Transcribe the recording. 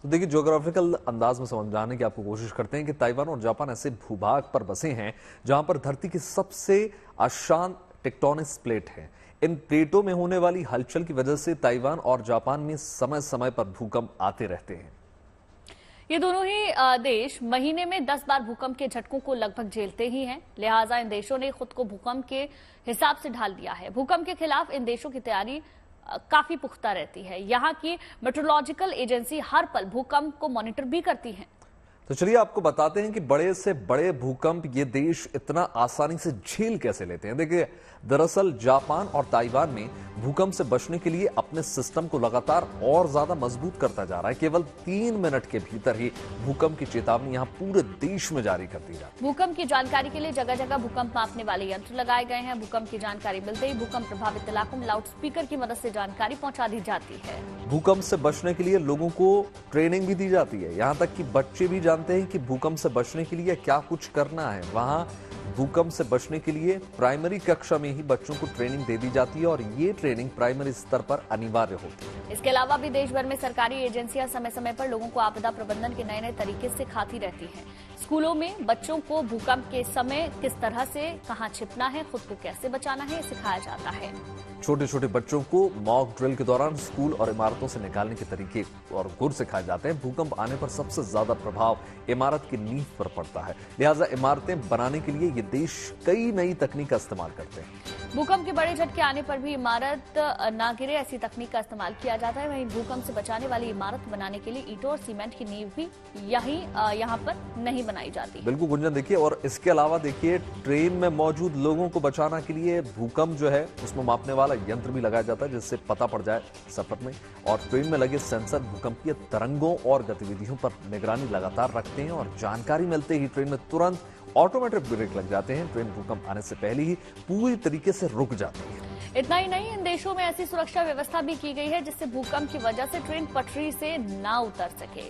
तो देखिए, ज्योग्राफिकल अंदाज में समझाने की आपको कोशिश करते हैं कि ताइवान और जापान ऐसे भूभाग पर बसे हैं जहां पर धरती की सबसे अशांत टेक्टोनिक प्लेट है। इन प्लेटों में होने वाली हलचल की वजह से ताइवान और जापान में समय समय पर भूकंप आते रहते हैं। ये दोनों ही देश महीने में 10 बार भूकंप के झटकों को लगभग झेलते ही हैं। लिहाजा इन देशों ने खुद को भूकंप के हिसाब से ढाल दिया है। भूकंप के खिलाफ इन देशों की तैयारी काफी पुख्ता रहती है। यहाँ की मेट्रोलॉजिकल एजेंसी हर पल भूकंप को मॉनिटर भी करती है। तो चलिए आपको बताते हैं कि बड़े से बड़े भूकंप ये देश इतना आसानी से झेल कैसे लेते हैं। देखिए, दरअसल जापान और ताइवान में भूकंप से बचने के लिए अपने सिस्टम को लगातार और ज्यादा मजबूत करता जा रहा है। केवल 3 मिनट के भीतर ही भूकंप की चेतावनी यहां पूरे देश में जारी कर दी जाती है। भूकंप की जानकारी के लिए जगह जगह भूकंप मापने वाले यंत्र लगाए गए हैं। भूकंप की जानकारी मिलते ही भूकंप प्रभावित इलाकों में लाउडस्पीकर की मदद से जानकारी पहुंचा दी जाती है। भूकंप से बचने के लिए लोगों को ट्रेनिंग भी दी जाती है। यहां तक कि बच्चे भी जानते हैं कि भूकंप से बचने के लिए क्या कुछ करना है। वहां भूकंप से बचने के लिए प्राइमरी कक्षा में ही बच्चों को ट्रेनिंग दे दी जाती है और ये ट्रेनिंग प्राइमरी स्तर पर अनिवार्य होती है। इसके अलावा भी देश भर में सरकारी एजेंसियां समय समय पर लोगों को आपदा प्रबंधन के नए नए तरीके सिखाती रहती हैं। स्कूलों में बच्चों को भूकंप के समय किस तरह से कहां छिपना है, खुद को कैसे बचाना है, सिखाया जाता है। छोटे छोटे बच्चों को मॉक ड्रिल के दौरान स्कूल और इमारतों से निकालने के तरीके और गुर सिखाए जाते हैं। भूकंप आने पर सबसे ज्यादा प्रभाव इमारत की नींव पर पड़ता है। लिहाजा इमारतें बनाने के लिए ये देश कई नई तकनीक का इस्तेमाल करते हैं। भूकंप के बड़े झटके आने पर भी इमारत ना गिरे, ऐसी तकनीक का इस्तेमाल किया जाता है। वहीं भूकंप से बचाने वाली इमारत बनाने के लिए ईंटों और सीमेंट की नींव भी यहाँ पर नहीं बनाई जाती। बिल्कुल गुंजन, देखिए, और इसके अलावा देखिए, ट्रेन में मौजूद लोगों को बचाने के लिए भूकंप जो है उसमें मापने वाला यंत्र भी लगाया जाता है जिससे पता पड़ जाए सफर में। और ट्रेन में लगे सेंसर भूकंपीय तरंगों और गतिविधियों पर निगरानी लगातार रखते हैं और जानकारी मिलते ही ट्रेन में तुरंत ऑटोमेटिक ब्रेक लग जाते हैं। ट्रेन भूकंप आने से पहले ही पूरी तरीके से रुक जाती है। इतना ही नहीं, इन देशों में ऐसी सुरक्षा व्यवस्था भी की गई है जिससे भूकंप की वजह से ट्रेन पटरी से ना उतर सके।